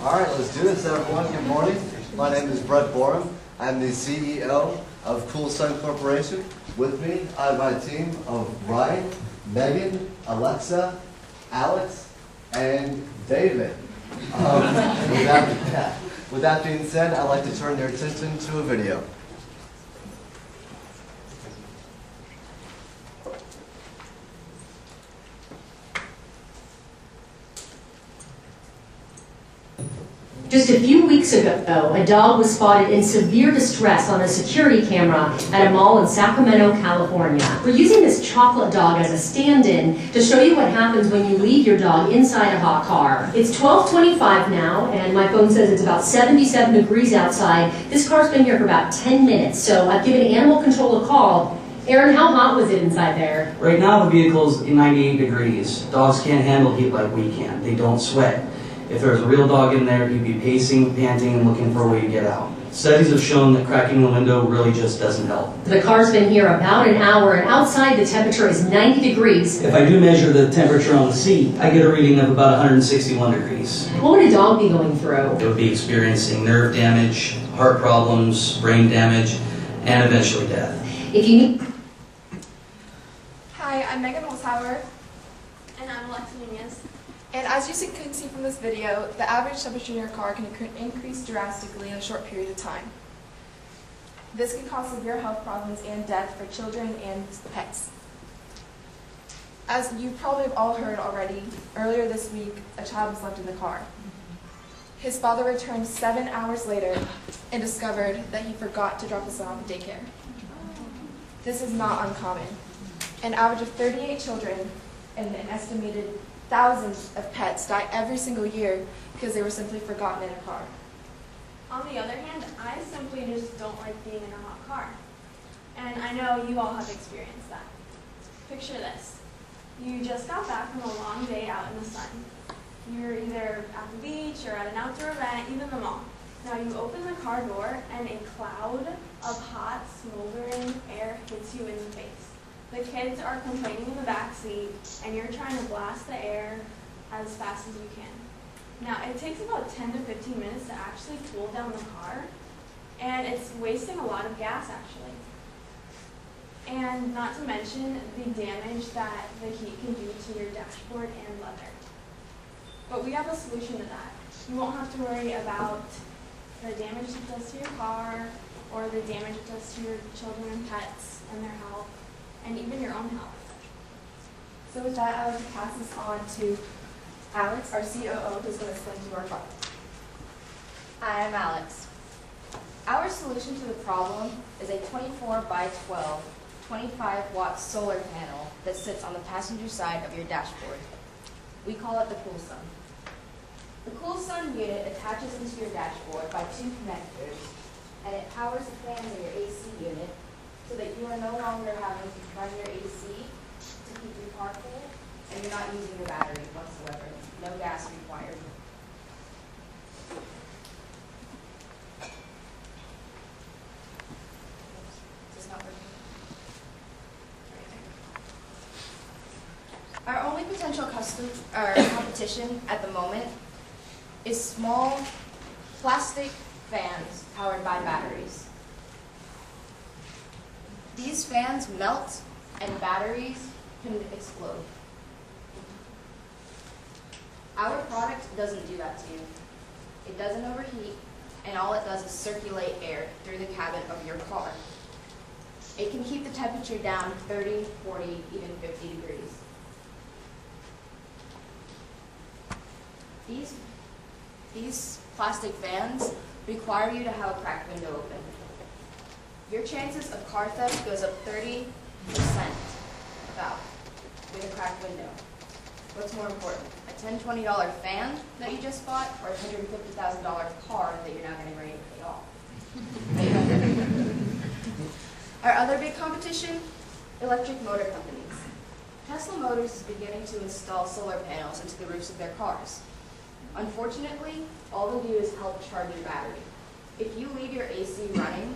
All right, let's do this, everyone. Good morning. My name is Brett Borum. I'm the CEO of Cool Sun Corporation. With me, I have my team of Ryan, Megan, Alexa, Alex, and David. With that being said, I'd like to turn your attention to a video. Just a few weeks ago, a dog was spotted in severe distress on a security camera at a mall in Sacramento, California. We're using this chocolate dog as a stand-in to show you what happens when you leave your dog inside a hot car. It's 12:25 now, and my phone says it's about 77 degrees outside. This car's been here for about 10 minutes, so I've given animal control a call. Aaron, how hot was it inside there? Right now the vehicle's 98 degrees. Dogs can't handle heat like we can. They don't sweat. If there was a real dog in there, he'd be pacing, panting, and looking for a way to get out. Studies have shown that cracking the window really just doesn't help. The car's been here about an hour, and outside the temperature is 90 degrees. If I do measure the temperature on the seat, I get a reading of about 161 degrees. What would a dog be going through? It would be experiencing nerve damage, heart problems, brain damage, and eventually death. If you need... Hi, I'm Megan Holzhauer. And I'm Alexa Nunez. And as you can see from this video, the average temperature in your car can increase drastically in a short period of time. This can cause severe health problems and death for children and pets. As you probably have all heard already, earlier this week, a child was left in the car. His father returned 7 hours later and discovered that he forgot to drop his son off at daycare. This is not uncommon. An average of 38 children and an estimated thousands of pets die every single year because they were simply forgotten in a car. On the other hand, I simply just don't like being in a hot car. And I know you all have experienced that. Picture this. You just got back from a long day out in the sun. You're either at the beach or at an outdoor event, even the mall. Now you open the car door and a cloud of hot, smoldering air hits you in the face. The kids are complaining in the back seat, and you're trying to blast the air as fast as you can. Now, it takes about 10 to 15 minutes to actually cool down the car, and it's wasting a lot of gas, actually. And not to mention the damage that the heat can do to your dashboard and leather. But we have a solution to that. You won't have to worry about the damage it does to your car, or the damage it does to your children and pets and their health, and even your own health. So with that, I would like to pass this on to Alex, our COO, who's going to explain to you our product. Hi, I'm Alex. Our solution to the problem is a 24 by 12, 25-watt solar panel that sits on the passenger side of your dashboard. We call it the Cool Sun. The Cool Sun unit attaches into your dashboard by two connectors, and it powers the fans in your AC unit so that you are no longer having to run your AC to keep your car cool, and you're not using your battery whatsoever. No gas required. Is this not working? Our only potential competition at the moment is small plastic fans powered by batteries. These fans melt and batteries can explode. Our product doesn't do that to you. It doesn't overheat, and all it does is circulate air through the cabin of your car. It can keep the temperature down 30, 40, even 50 degrees. These plastic fans require you to have a cracked window open. Your chances of car theft goes up 30% about with a cracked window. What's more important, a $10, $20 fan that you just bought, or a $150,000 car that you're now getting ready to pay off? Our other big competition, electric motor companies. Tesla Motors is beginning to install solar panels into the roofs of their cars. Unfortunately, all they do is help charge your battery. If you leave your AC running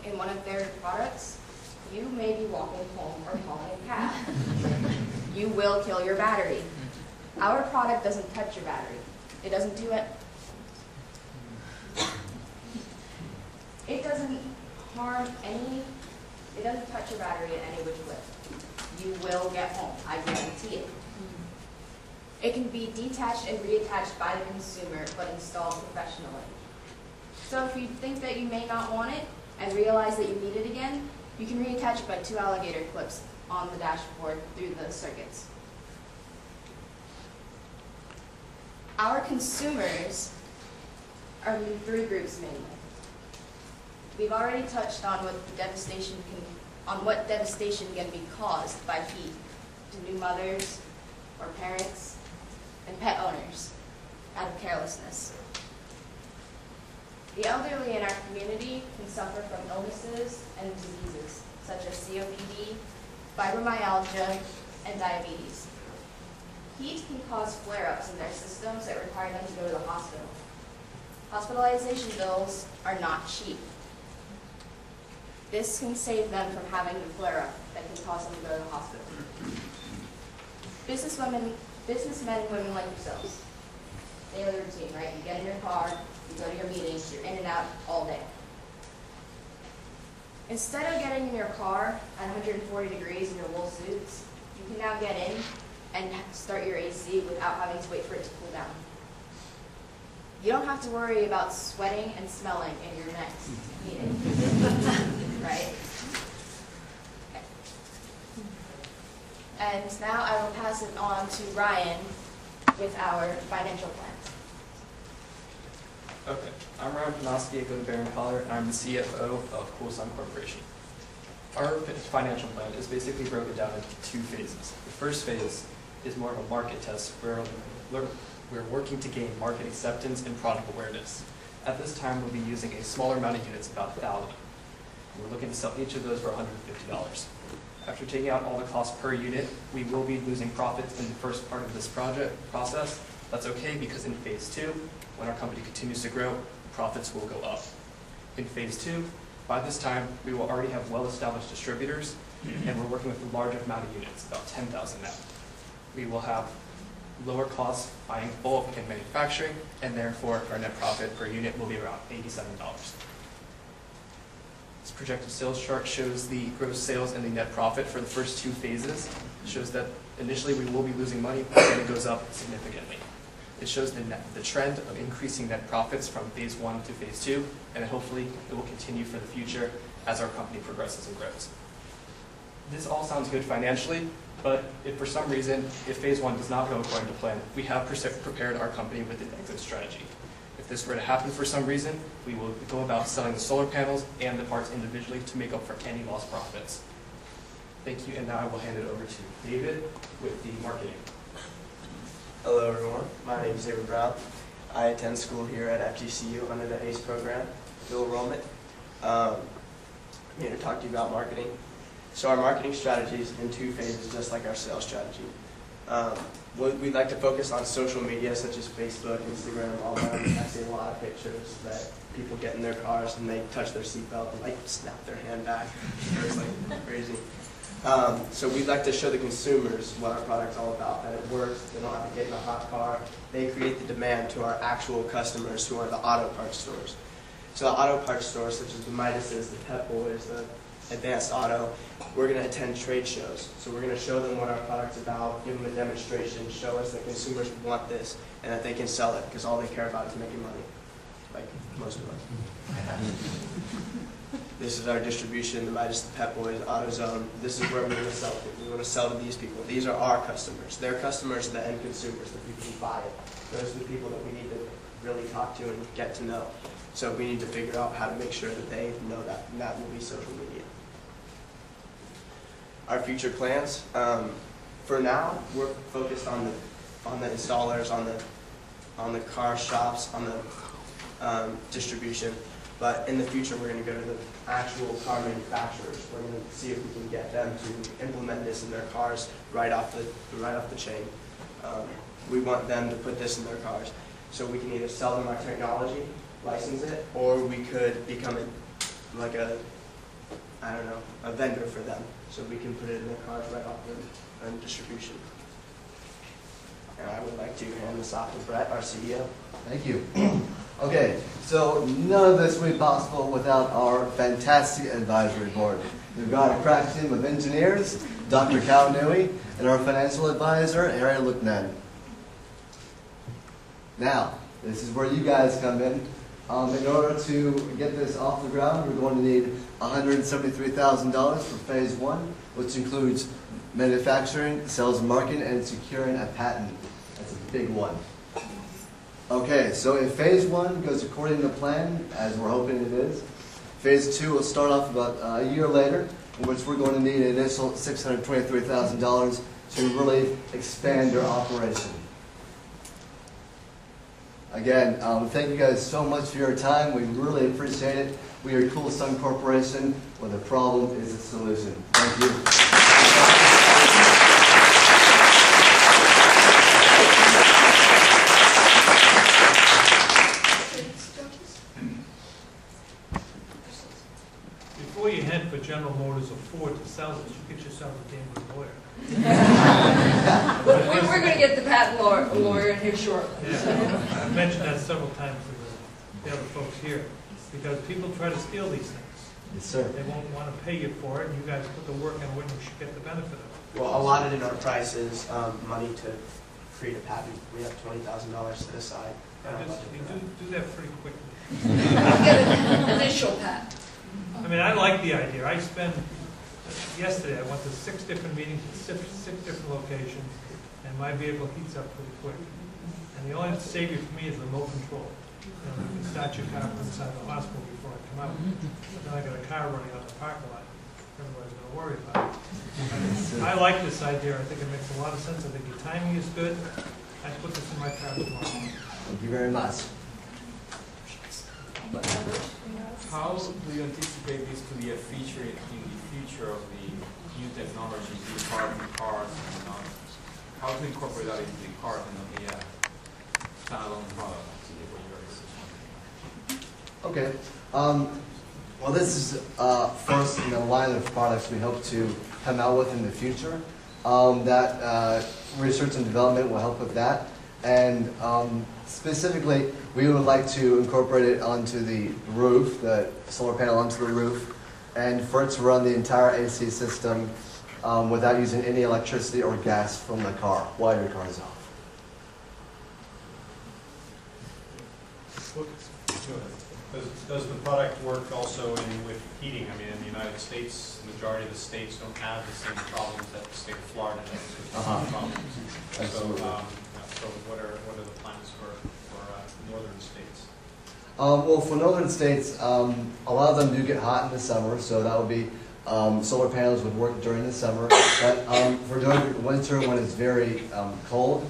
in one of their products, you may be walking home or calling a cab. You will kill your battery. Our product doesn't touch your battery. It doesn't do It doesn't harm it doesn't touch your battery in any which way. You will get home, I guarantee it. It can be detached and reattached by the consumer, but installed professionally. So if you think that you may not want it and realize that you need it again, you can reattach it by 2 alligator clips on the dashboard through the circuits. Our consumers are in 3 groups mainly. We've already touched on what devastation can be caused by heat to new mothers or parents and pet owners out of carelessness. The elderly in our community can suffer from illnesses and diseases such as COPD, fibromyalgia, and diabetes. Heat can cause flare-ups in their systems that require them to go to the hospital. Hospitalization bills are not cheap. This can save them from having a flare-up that can cause them to go to the hospital. Businessmen and women like yourselves, daily routine, right? You get in your car, you go to your meetings, you're in and out all day. Instead of getting in your car at 140 degrees in your wool suits, you can now get in and start your AC without having to wait for it to cool down. You don't have to worry about sweating and smelling in your next meeting, right? Okay. And now I will pass it on to Ryan with our financial plans. Okay, I'm Ryan Panofsky, I go to Barron Collar, and I'm the CFO of Cool Sun Corporation. Our financial plan is basically broken down into 2 phases. The first phase is more of a market test where we're working to gain market acceptance and product awareness. At this time, we'll be using a smaller amount of units, about 1,000. We're looking to sell each of those for $150. After taking out all the costs per unit, we will be losing profits in the first part of this process. That's okay because in phase 2, when our company continues to grow, profits will go up. In phase 2, by this time, we will already have well-established distributors, and we're working with a large amount of units, about 10,000 now. We will have lower costs buying bulk and manufacturing, and therefore our net profit per unit will be around $87. This projected sales chart shows the gross sales and the net profit for the first 2 phases. It shows that initially we will be losing money, but then it goes up significantly. It shows the trend of increasing net profits from phase 1 to phase 2, and hopefully it will continue for the future as our company progresses and grows. This all sounds good financially, but if for some reason, if phase 1 does not go according to plan, we have prepared our company with an exit strategy. If this were to happen for some reason, we will go about selling the solar panels and the parts individually to make up for any lost profits. Thank you, and now I will hand it over to David with the marketing. Hello everyone, my name is David Brown. I attend school here at FGCU under the ACE program, dual enrollment. I'm here to talk to you about marketing. So our marketing strategy is in 2 phases, just like our sales strategy. We'd like to focus on social media such as Facebook, Instagram, all that. I see a lot of pictures that people get in their cars and they touch their seatbelt and like snap their hand back. It's like crazy. So we'd like to show the consumers what our product's all about, that it works, they don't have to get in a hot car. They create the demand to our actual customers who are the auto parts stores. So the auto parts stores such as the Midases, the Pep Boys, the Advanced Auto, we're going to attend trade shows. So we're going to show them what our product's about, give them a demonstration, show us that consumers want this and that they can sell it because all they care about is making money, like most of us. This is our distribution, the Midas, the Pep Boys, AutoZone. This is where we want to sell to. We want to sell to these people. These are our customers. Their customers are the end consumers, the people who buy it. Those are the people that we need to really talk to and get to know. So we need to figure out how to make sure that they know that, and that will be social media. Our future plans. For now, we're focused on the installers, on the car shops, on the distribution. But in the future, we're going to go to the actual car manufacturers. We're going to see if we can get them to implement this in their cars right off the chain. We want them to put this in their cars. So we can either sell them our technology, license it, or we could become a vendor for them. So we can put it in their cars right off the distribution. And I would like to hand this off to Brett, our CEO. Thank you. Okay, so none of this would be possible without our fantastic advisory board. We've got a crack team of engineers, Dr. Cal Nui, and our financial advisor, Harry Luckman. Now, this is where you guys come in. In order to get this off the ground, we're going to need $173,000 for phase one, which includes manufacturing, sales and marketing, and securing a patent. That's a big one. Okay, so if phase one goes according to plan, as we're hoping it is, phase two will start off about a year later, in which we're going to need an initial $623,000 to really expand our operation. Again, thank you guys so much for your time. We really appreciate it. We are Cool Sun Corporation, where the problem is a solution. Thank you. Before you head for General Motors or Ford to sell this, you get yourself a damn good lawyer. We're going to get the patent lawyer in here shortly. Yeah, I've mentioned that several times to the other folks here, because people try to steal these things. Yes, sir. They won't want to pay you for it, and you guys put the work in when you should get the benefit of it. Well, allotted in our price is money to create a patent. We have $20,000 set aside. You do that pretty quickly. Get an initial patent. I mean, I like the idea. Yesterday I went to 6 different meetings at 6 different locations, and my vehicle heats up pretty quick. And the only savior for me is remote control. You can start your car from inside the hospital before I come out. Then I got a car running out the parking lot. Everybody's going to worry about it. I like this idea. I think it makes a lot of sense. I think your timing is good. I put this in my car tomorrow. Thank you very much. How do you anticipate this to be a feature in the future of the new technologies, the carbon cars, and how to incorporate that into the cars and not be a standalone product? Okay. Well, this is first in the line of products we hope to come out with in the future. That research and development will help with that. And specifically, we would like to incorporate it onto the roof, the solar panel onto the roof, and for it to run the entire AC system without using any electricity or gas from the car while your car is off. Does the product work also with heating? I mean, in the United States, the majority of the states don't have the same problems that the state of Florida does. Problems. So what are the plans for northern states? Well, for northern states, a lot of them do get hot in the summer, so that would be solar panels would work during the summer. But for during winter, when it's very cold,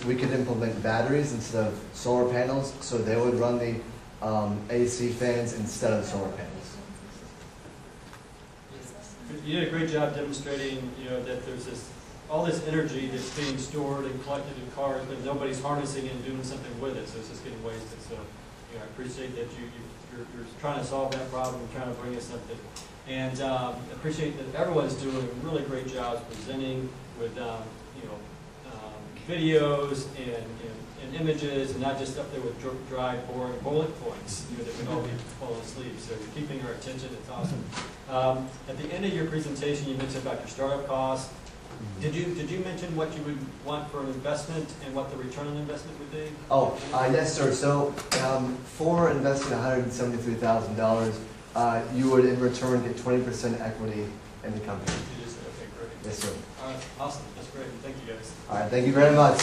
we could implement batteries instead of solar panels, so they would run the AC fans instead of solar panels. You did a great job demonstrating, that there's all this energy that's being stored and collected in cars, but nobody's harnessing it and doing something with it, so it's just getting wasted. So, I appreciate that you're trying to solve that problem, you're trying to bring us something, and appreciate that everyone's doing a really great job presenting with, videos and images, and not just up there with dry, boring bullet points, that we'd all be falling asleep. So you're keeping our attention. It's awesome. At the end of your presentation, you mentioned about your startup costs. Did you mention what you would want for an investment and what the return on investment would be? Oh, yes, sir. So for investing $173,000, you would in return get 20% equity in the company. You just said, okay, great. Yes, sir. All right, awesome. That's great. Thank you, guys. All right, thank you very much.